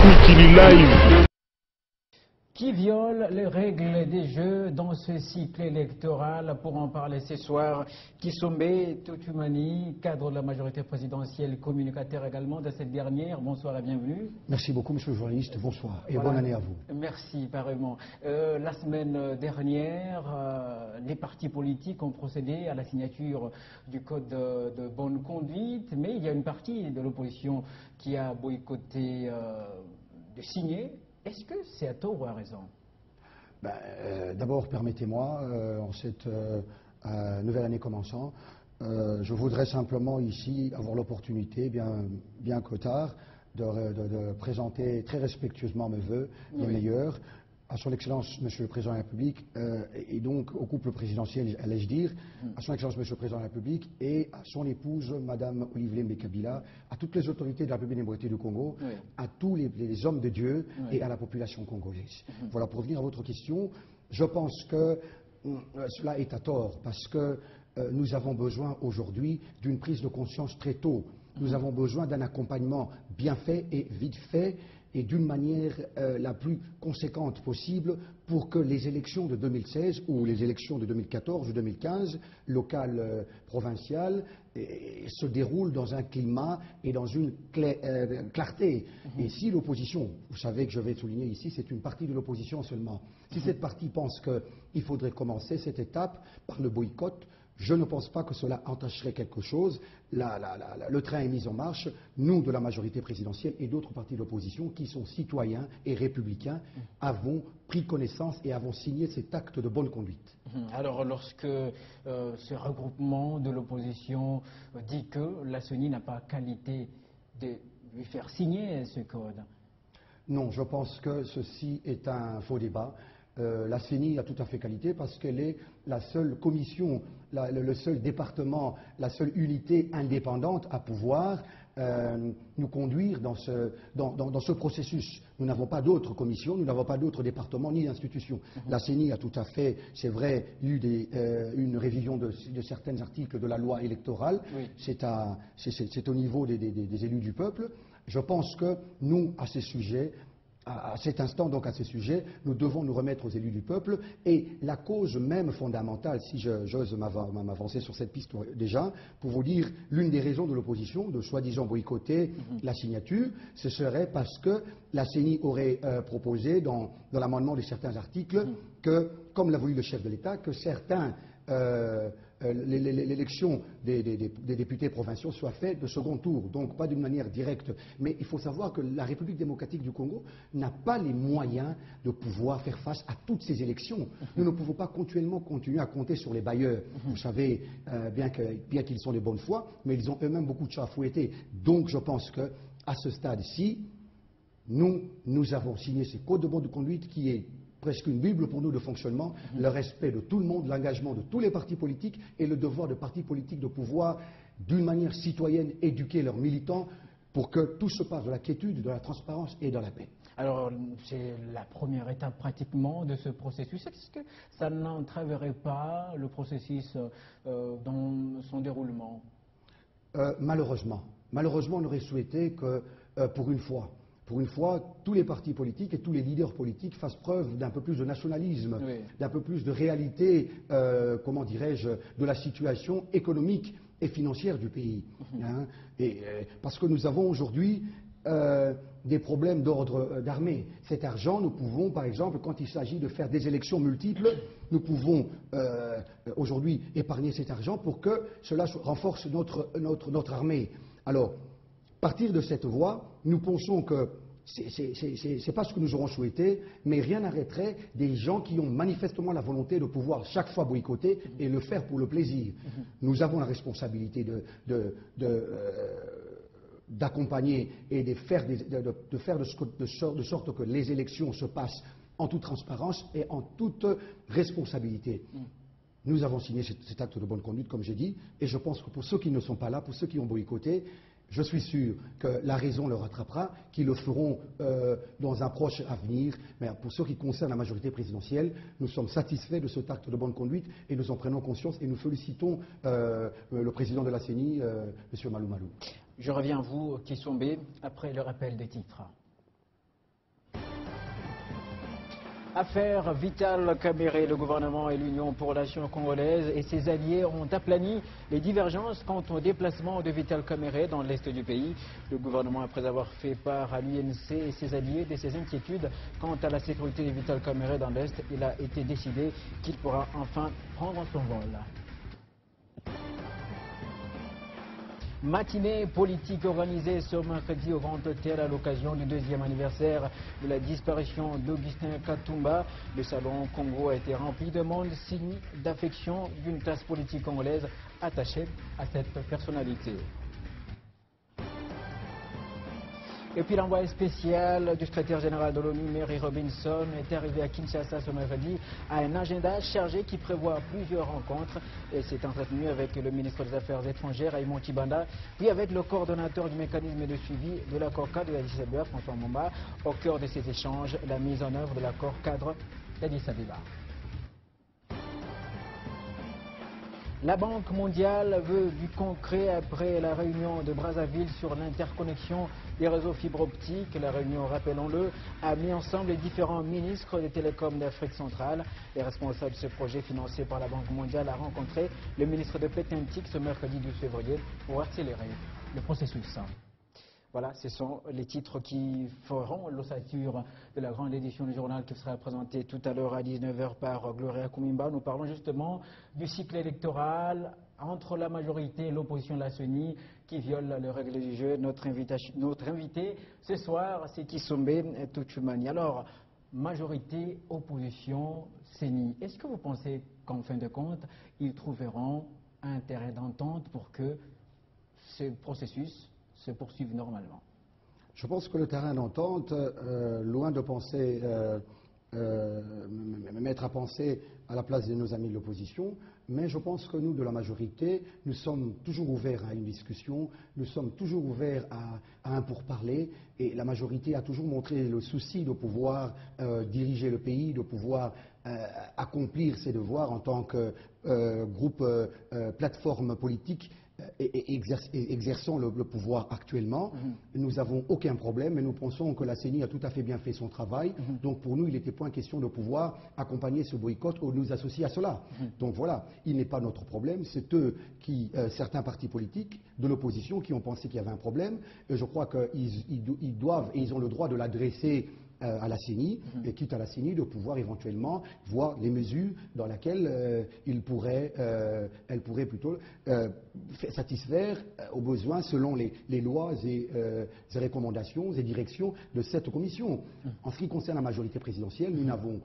Kouikini Live. Qui viole les règles des jeux dans ce cycle électoral? Pour en parler ce soir, Kisombe Toutoumani, cadre de la majorité présidentielle, communicateur également de cette dernière. Bonsoir et bienvenue. Merci beaucoup, monsieur le journaliste. Bonsoir et Voilà. bonne année à vous. Merci, pareillement. La semaine dernière, les partis politiques ont procédé à la signature du code de bonne conduite, mais il y a une partie de l'opposition qui a boycotté de signer. Est-ce que c'est à tort ou à raison? D'abord, permettez-moi, en cette nouvelle année commençant, je voudrais simplement ici avoir l'opportunité, bien que tard, de présenter très respectueusement mes vœux, les meilleurs, à son Excellence, Monsieur le Président de la République, et donc au couple présidentiel, allais-je dire, à son Excellence, Monsieur le Président de la République, et à son épouse, Madame Olivier Mbekabila, à toutes les autorités de la République démocratique du Congo, à tous les hommes de Dieu et à la population congolaise. Voilà, pour revenir à votre question, je pense que cela est à tort, parce que nous avons besoin aujourd'hui d'une prise de conscience très tôt. Nous avons besoin d'un accompagnement bien fait et vite fait, et d'une manière la plus conséquente possible pour que les élections de 2016 ou les élections de 2014 ou 2015, locales, provinciales, se déroulent dans un climat et dans une clarté. Et si l'opposition, vous savez que je vais souligner ici, c'est une partie de l'opposition seulement, si cette partie pense qu'il faudrait commencer cette étape par le boycott, je ne pense pas que cela entacherait quelque chose. Le train est mis en marche. Nous, de la majorité présidentielle et d'autres partis d'opposition qui sont citoyens et républicains, avons pris connaissance et avons signé cet acte de bonne conduite. Alors, lorsque ce regroupement de l'opposition dit que la CENI n'a pas qualité de lui faire signer ce code? Non, je pense que ceci est un faux débat. La CENI a tout à fait qualité parce qu'elle est la seule commission, le seul département, la seule unité indépendante à pouvoir nous conduire dans ce processus. Nous n'avons pas d'autres commissions, nous n'avons pas d'autres départements ni institutions. La CENI a tout à fait, c'est vrai, eu une révision de certains articles de la loi électorale. Oui. C'est au niveau des élus du peuple. Je pense que nous, à ces sujets, à cet instant, donc à ce sujet, nous devons nous remettre aux élus du peuple et la cause même fondamentale, si j'ose m'avancer sur cette piste déjà, pour vous dire l'une des raisons de l'opposition, de soi-disant boycotter la signature, ce serait parce que la CENI aurait proposé dans l'amendement de certains articles que, comme l'a voulu le chef de l'État, que certains l'élection des députés provinciaux soit faite de second tour, donc pas d'une manière directe. Mais il faut savoir que la République démocratique du Congo n'a pas les moyens de pouvoir faire face à toutes ces élections. Nous ne pouvons pas continuer à compter sur les bailleurs. Vous savez, bien qu'ils sont de bonne foi, mais ils ont eux-mêmes beaucoup de chats à fouetter. Donc je pense qu'à ce stade-ci, nous avons signé ce code de bonne conduite qui est presque une bible pour nous de fonctionnement, le respect de tout le monde, l'engagement de tous les partis politiques et le devoir de partis politiques de pouvoir, d'une manière citoyenne, éduquer leurs militants pour que tout se passe de la quiétude, de la transparence et dans la paix. Alors, c'est la première étape pratiquement de ce processus. Est-ce que ça n'entraverait pas le processus dans son déroulement? Malheureusement, on aurait souhaité que, pour une fois, tous les partis politiques et tous les leaders politiques fassent preuve d'un peu plus de nationalisme, d'un peu plus de réalité, comment dirais-je, de la situation économique et financière du pays. Parce que nous avons aujourd'hui des problèmes d'ordre d'armée. Cet argent, nous pouvons, par exemple, quand il s'agit de faire des élections multiples, nous pouvons aujourd'hui épargner cet argent pour que cela renforce notre armée. Alors, partir de cette voie, nous pensons que c'est pas ce que nous aurons souhaité, mais rien n'arrêterait des gens qui ont manifestement la volonté de pouvoir chaque fois boycotter et le faire pour le plaisir. Nous avons la responsabilité d'accompagner et de faire de sorte que les élections se passent en toute transparence et en toute responsabilité. Nous avons signé cet acte de bonne conduite, comme j'ai dit, et je pense que pour ceux qui ne sont pas là, pour ceux qui ont boycotté, je suis sûr que la raison le rattrapera, qu'ils le feront dans un proche avenir. Mais pour ce qui concerne la majorité présidentielle, nous sommes satisfaits de cet acte de bonne conduite et nous en prenons conscience et nous félicitons le président de la CENI, M. Malou Malou. Je reviens à vous, Kisombe, après le rappel des titres. Affaire Vital Kamerhe, le gouvernement et l'Union pour l'action congolaise et ses alliés ont aplani les divergences quant au déplacement de Vital Kamerhe dans l'est du pays. Le gouvernement, après avoir fait part à l'UNC et ses alliés de ses inquiétudes quant à la sécurité de Vital Kamerhe dans l'est, il a été décidé qu'il pourra enfin prendre son vol. Matinée politique organisée ce mercredi au Grand Hôtel à l'occasion du 2e anniversaire de la disparition d'Augustin Katumba. Le salon Congo a été rempli de monde, signe d'affection d'une classe politique congolaise attachée à cette personnalité. Et puis l'envoyé spécial du secrétaire général de l'ONU, Mary Robinson, est arrivé à Kinshasa ce mercredi à un agenda chargé qui prévoit plusieurs rencontres. Elle s'est entretenue avec le ministre des Affaires étrangères, Raymond Tshibanda, puis avec le coordonnateur du mécanisme de suivi de l'accord cadre d'Addis Abeba, François Momba. Au cœur de ces échanges, la mise en œuvre de l'accord cadre d'Addis Abeba. La Banque mondiale veut du concret après la réunion de Brazzaville sur l'interconnexion des réseaux fibre optique. La réunion, rappelons-le, a mis ensemble les différents ministres des télécoms d'Afrique centrale. Les responsables de ce projet financé par la Banque mondiale a rencontré le ministre de Pétentique ce mercredi 12 février pour accélérer le processus. Voilà, ce sont les titres qui feront l'ossature de la grande édition du journal qui sera présentée tout à l'heure à 19h par Gloria Kumimba. Nous parlons justement du cycle électoral entre la majorité et l'opposition de la CENI qui viole les règles du jeu. Notre invité ce soir, c'est Kisombe Tuchumani. Alors, majorité, opposition, CENI. Est-ce que vous pensez qu'en fin de compte, ils trouveront intérêt d'entente pour que ce processus se poursuivent normalement? Je pense que le terrain d'entente, loin de penser, me mettre à penser à la place de nos amis de l'opposition, mais je pense que nous, de la majorité, nous sommes toujours ouverts à une discussion, nous sommes toujours ouverts à un pourparler, et la majorité a toujours montré le souci de pouvoir diriger le pays, de pouvoir accomplir ses devoirs en tant que groupe plateforme politique exerçant le pouvoir actuellement. Nous n'avons aucun problème, mais nous pensons que la CENI a tout à fait bien fait son travail. Donc pour nous, il n'était point question de pouvoir accompagner ce boycott ou nous associer à cela. Donc voilà, il n'est pas notre problème. C'est eux qui, certains partis politiques de l'opposition, qui ont pensé qu'il y avait un problème. Et je crois qu'ils doivent et ils ont le droit de l'adresser à la CENI, et quitte à la CENI de pouvoir éventuellement voir les mesures dans lesquelles elle pourrait plutôt satisfaire aux besoins selon les lois et recommandations et directions de cette commission. En ce qui concerne la majorité présidentielle, nous n'avons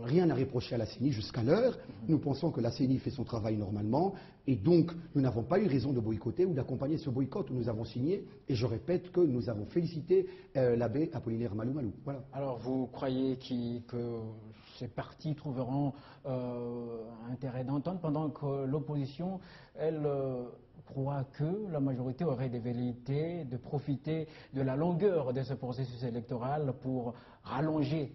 rien à reprocher à la CENI jusqu'à l'heure. Nous pensons que la CENI fait son travail normalement et donc nous n'avons pas eu raison de boycotter ou d'accompagner ce boycott. Nous avons signé et je répète que nous avons félicité l'abbé Apollinaire Malou Malou. Voilà. Alors vous croyez que ces partis trouveront intérêt d'entente pendant que l'opposition, elle, croit que la majorité aurait des velléités de profiter de la longueur de ce processus électoral pour rallonger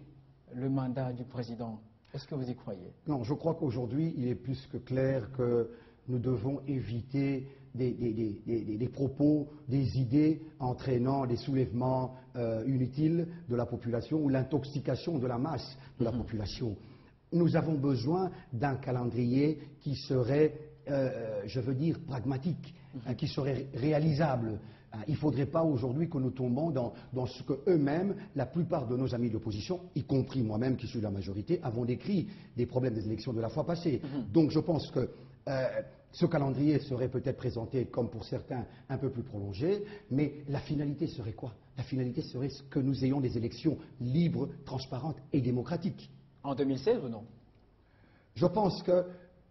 le mandat du président? Est-ce que vous y croyez? Non, je crois qu'aujourd'hui, il est plus que clair que nous devons éviter des propos, des idées entraînant des soulèvements inutiles de la population ou l'intoxication de la masse de la population. Nous avons besoin d'un calendrier qui serait, je veux dire, pragmatique, qui serait réalisable. Il ne faudrait pas aujourd'hui que nous tombions dans ce que eux-mêmes, la plupart de nos amis de l'opposition, y compris moi-même qui suis de la majorité, avons décrit des problèmes des élections de la fois passée. Donc je pense que ce calendrier serait peut-être présenté comme pour certains un peu plus prolongé, mais la finalité serait quoi? La finalité serait que nous ayons des élections libres, transparentes et démocratiques. En 2016 ou non? Je pense que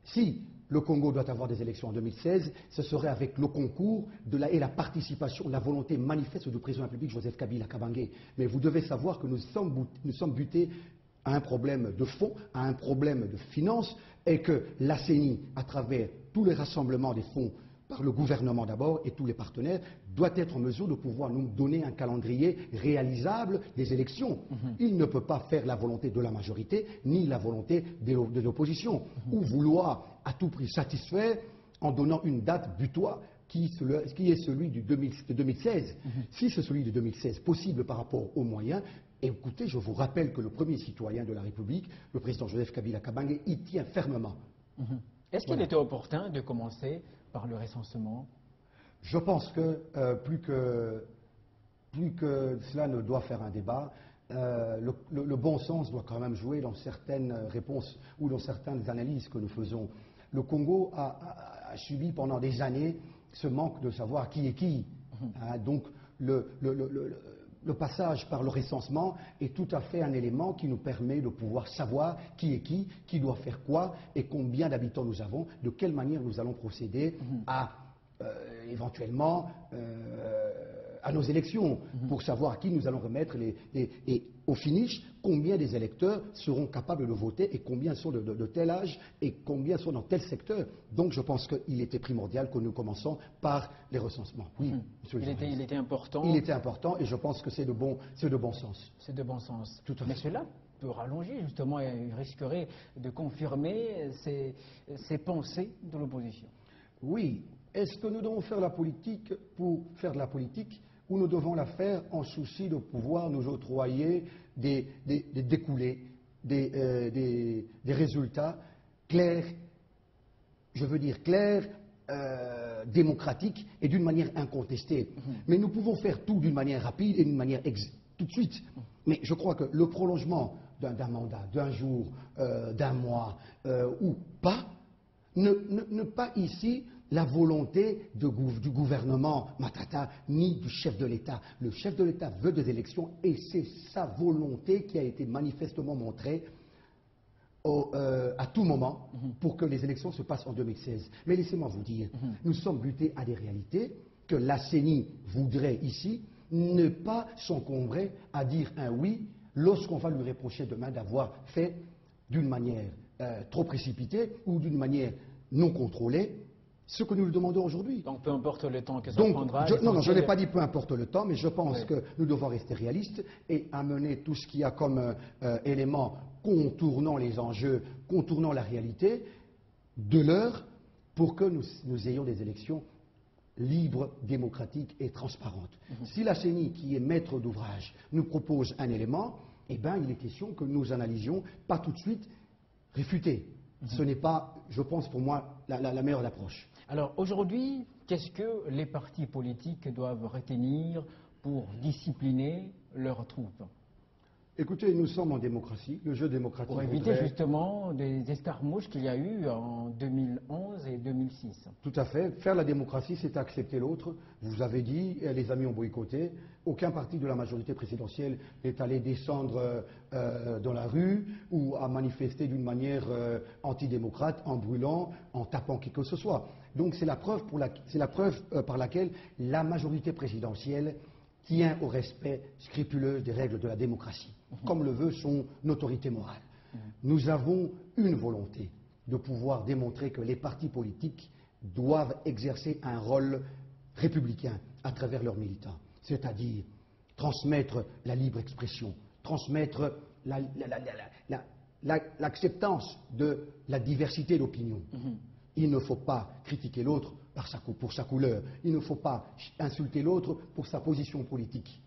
si le Congo doit avoir des élections en 2016, ce serait avec le concours et la participation, la volonté manifeste du président de la République Joseph Kabila Kabange. Mais vous devez savoir que nous sommes butés à un problème de fond, à un problème de finances, et que la CENI, à travers tous les rassemblements des fonds par le gouvernement d'abord et tous les partenaires, doit être en mesure de pouvoir nous donner un calendrier réalisable des élections. Il ne peut pas faire la volonté de la majorité ni la volonté de l'opposition, ou vouloir à tout prix satisfaire en donnant une date butoir qui est celui de 2016. Si c'est celui de 2016 possible par rapport aux moyens, écoutez, je vous rappelle que le premier citoyen de la République, le président Joseph Kabila Kabange, y tient fermement. Est-ce qu'il était opportun de commencer par le recensement? Je pense que plus que cela ne doit faire un débat, le bon sens doit quand même jouer dans certaines réponses ou dans certaines analyses que nous faisons. Le Congo a subi pendant des années ce manque de savoir qui est qui. Donc le passage par le recensement est tout à fait un élément qui nous permet de pouvoir savoir qui est qui doit faire quoi et combien d'habitants nous avons, de quelle manière nous allons procéder à éventuellement à nos élections, pour savoir à qui nous allons remettre et au finish, combien des électeurs seront capables de voter et combien sont de tel âge et combien sont dans tel secteur. Donc je pense qu'il était primordial que nous commençons par les recensements. Oui, monsieur le Il était important. Il était important et je pense que c'est de bon sens. C'est de bon sens. Tout à fait. Mais cela peut rallonger justement et risquerait de confirmer ces pensées de l'opposition. Oui. Est-ce que nous devons faire la politique pour faire de la politique ou nous devons la faire en souci de pouvoir nous octroyer des découlés, des résultats clairs, je veux dire clairs, démocratiques et d'une manière incontestée. Mais nous pouvons faire tout d'une manière rapide et d'une manière tout de suite. Mais je crois que le prolongement d'un mandat, d'un jour, d'un mois ou pas, ne pas ici la volonté du gouvernement Matata, ni du chef de l'État. Le chef de l'État veut des élections et c'est sa volonté qui a été manifestement montrée à tout moment pour que les élections se passent en 2016. Mais laissez-moi vous dire, nous sommes butés à des réalités que la CENI voudrait ici ne pas s'encombrer à dire un oui lorsqu'on va lui reprocher demain d'avoir fait d'une manière trop précipitée ou d'une manière non contrôlée ce que nous lui demandons aujourd'hui. Donc peu importe le temps que ça prendra. Non, je n'ai pas dit peu importe le temps, mais je pense que nous devons rester réalistes et amener tout ce qu'il y a comme élément contournant les enjeux, contournant la réalité de l'heure pour que nous ayons des élections libres, démocratiques et transparentes. Si la CENI, qui est maître d'ouvrage, nous propose un élément, eh bien il est question que nous analysions, pas tout de suite, réfuter. Ce n'est pas, je pense pour moi, la meilleure approche. Alors aujourd'hui, qu'est-ce que les partis politiques doivent retenir pour discipliner leurs troupes? Écoutez, nous sommes en démocratie, le jeu démocratique. Pour éviter justement des escarmouches qu'il y a eu en 2011 et 2006. Tout à fait. Faire la démocratie, c'est accepter l'autre. Vous avez dit, les amis ont boycotté. Aucun parti de la majorité présidentielle n'est allé descendre dans la rue ou à manifester d'une manière antidémocrate, en brûlant, en tapant qui que ce soit. Donc c'est la preuve par laquelle la majorité présidentielle tient au respect scrupuleux des règles de la démocratie, comme le veut son autorité morale. Nous avons une volonté de pouvoir démontrer que les partis politiques doivent exercer un rôle républicain à travers leurs militants, c'est-à-dire transmettre la libre expression, transmettre l'acceptance de la diversité d'opinion. Il ne faut pas critiquer l'autre pour sa couleur. Il ne faut pas insulter l'autre pour sa position politique.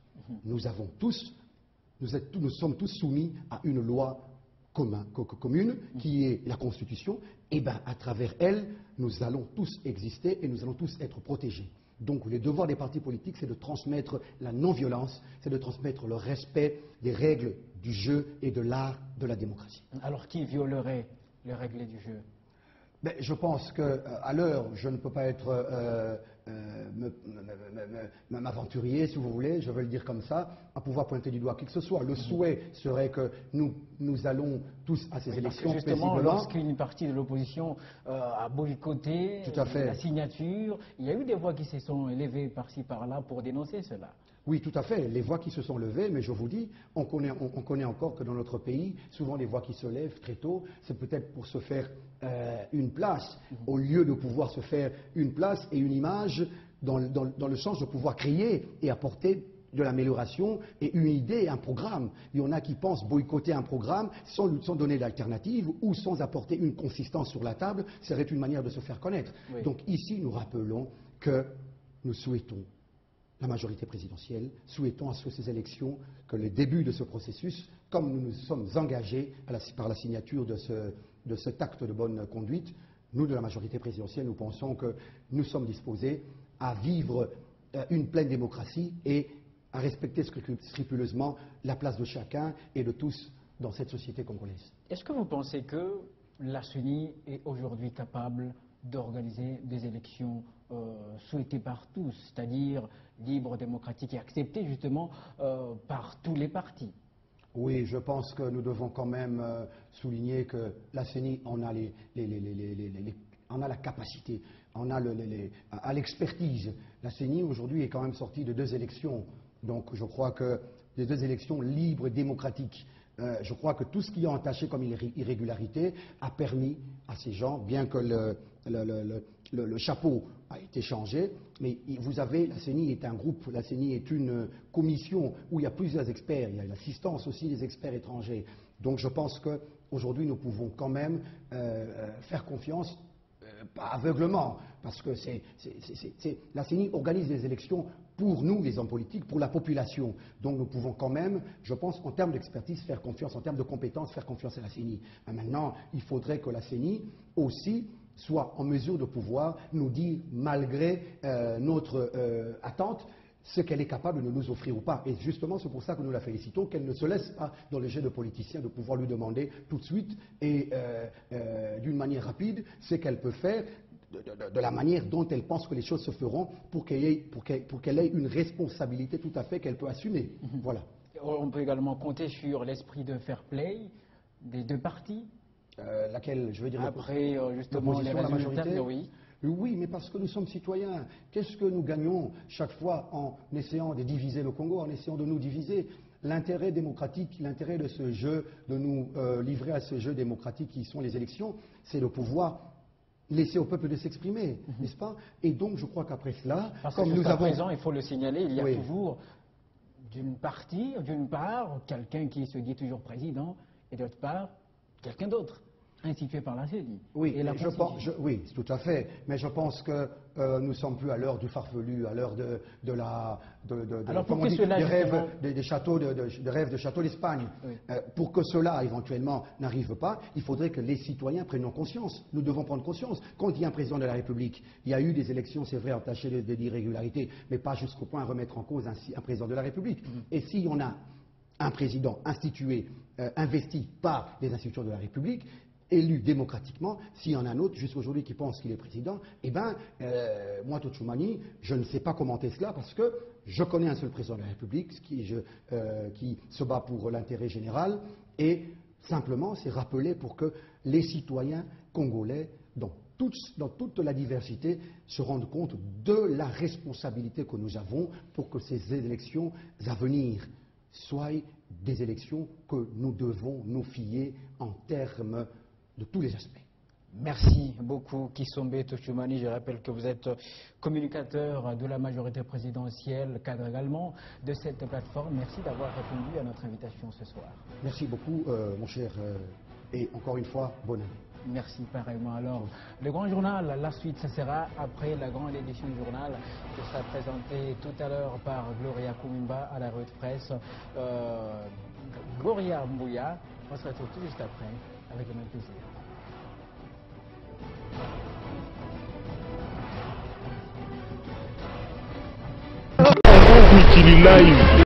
Nous sommes tous soumis à une loi commune qui est la Constitution. Et bien, à travers elle, nous allons tous exister et nous allons tous être protégés. Donc, le devoir des partis politiques, c'est de transmettre la non-violence, c'est de transmettre le respect des règles du jeu et de l'art de la démocratie. Alors, qui violerait les règles du jeu? Ben, je pense qu'à l'heure, je ne peux pas être m'aventurier, si vous voulez, je vais le dire comme ça, à pouvoir pointer du doigt qui que ce soit. Le souhait serait que nous allons tous à ces élections justement, paisiblement. Lorsqu'une partie de l'opposition a boycotté la signature, il y a eu des voix qui se sont élevées par-ci par-là pour dénoncer cela. Oui, tout à fait, les voix qui se sont levées, mais je vous dis, on connaît encore que dans notre pays, souvent les voix qui se lèvent très tôt, c'est peut-être pour se faire une place, au lieu de pouvoir se faire une place et une image dans le sens de pouvoir créer et apporter de l'amélioration et une idée, un programme. Il y en a qui pensent boycotter un programme sans donner d'alternative ou sans apporter une consistance sur la table, serait une manière de se faire connaître. Oui. Donc ici, nous rappelons que nous souhaitons, la majorité présidentielle, souhaitons à ces élections que le début de ce processus, comme nous nous sommes engagés par la signature de cet acte de bonne conduite, nous de la majorité présidentielle, nous pensons que nous sommes disposés à vivre une pleine démocratie et à respecter scrupuleusement la place de chacun et de tous dans cette société congolaise. Est-ce que vous pensez que la CENI est aujourd'hui capable d'organiser des élections souhaitées par tous, c'est-à-dire libres, démocratiques et acceptées justement par tous les partis? Oui, je pense que nous devons quand même souligner que la CENI en a, en a la capacité, en a l'expertise. La CENI aujourd'hui est quand même sortie de 2 élections, donc je crois que des 2 élections libres et démocratiques. Je crois que tout ce qui est entaché comme irrégularité a permis à ces gens, bien que le chapeau a été changé, mais vous avez, la CENI est un groupe, la CENI est une commission où il y a plusieurs experts, il y a l'assistance aussi des experts étrangers. Donc je pense qu'aujourd'hui nous pouvons quand même faire confiance, pas aveuglement, parce que la CENI organise des élections pour nous, les hommes politiques, pour la population. Donc nous pouvons quand même, je pense, en termes d'expertise, faire confiance, en termes de compétences, faire confiance à la CENI. Maintenant, il faudrait que la CENI aussi soit en mesure de pouvoir nous dire, malgré notre attente, ce qu'elle est capable de nous offrir ou pas. Et justement, c'est pour ça que nous la félicitons, qu'elle ne se laisse pas dans le jeu de politiciens de pouvoir lui demander tout de suite et d'une manière rapide ce qu'elle peut faire, de la manière dont elle pense que les choses se feront pour qu'elle ait une responsabilité tout à fait qu'elle peut assumer. Voilà. On peut également compter sur l'esprit de fair play des 2 partis. Laquelle, je veux dire, après justement les résultats, la majorité. Oui. Oui, mais parce que nous sommes citoyens. Qu'est-ce que nous gagnons chaque fois en essayant de diviser le Congo, en essayant de nous diviser? L'intérêt démocratique, l'intérêt de ce jeu, de nous livrer à ce jeu démocratique qui sont les élections, c'est de pouvoir laisser au peuple de s'exprimer, n'est-ce pas? Et donc je crois qu'après cela, parce comme que nous avons... présent, il faut le signaler, il y a Oui. toujours d'une part, quelqu'un qui se dit toujours président, et d'autre part, quelqu'un d'autre, institué par la CENI. Oui, et la oui, tout à fait. Mais je pense que nous ne sommes plus à l'heure du farfelu, à l'heure des rêves de château d'Espagne. Oui. Pour que cela, éventuellement, n'arrive pas, il faudrait que les citoyens prennent conscience. Nous devons prendre conscience. Quand il y a un président de la République, il y a eu des élections, c'est vrai, entachées d'irrégularités, mais pas jusqu'au point à remettre en cause un président de la République. Et si on a un président institué, investi par les institutions de la République, élu démocratiquement, s'il y en a un autre jusqu'aujourd'hui qui pense qu'il est président, eh bien, moi, Tchouamani, je ne sais pas commenter cela parce que je connais un seul président de la République qui se bat pour l'intérêt général et simplement, c'est rappeler pour que les citoyens congolais, dans toute la diversité, se rendent compte de la responsabilité que nous avons pour que ces élections à venir soient des élections que nous devons nous fier en termes de tous les aspects. Merci beaucoup, Kisombe Tchouamani. Je rappelle que vous êtes communicateur de la majorité présidentielle, cadre également de cette plateforme. Merci d'avoir répondu à notre invitation ce soir. Merci beaucoup, mon cher, et encore une fois, bonne année. Merci pareillement. Alors, le grand journal, la suite, ça sera après la grande édition du journal qui sera présentée tout à l'heure par Gloria Kumimba à la revue de presse. Gloria Mbouya, on se retrouve tout juste après, avec le même plaisir. Live.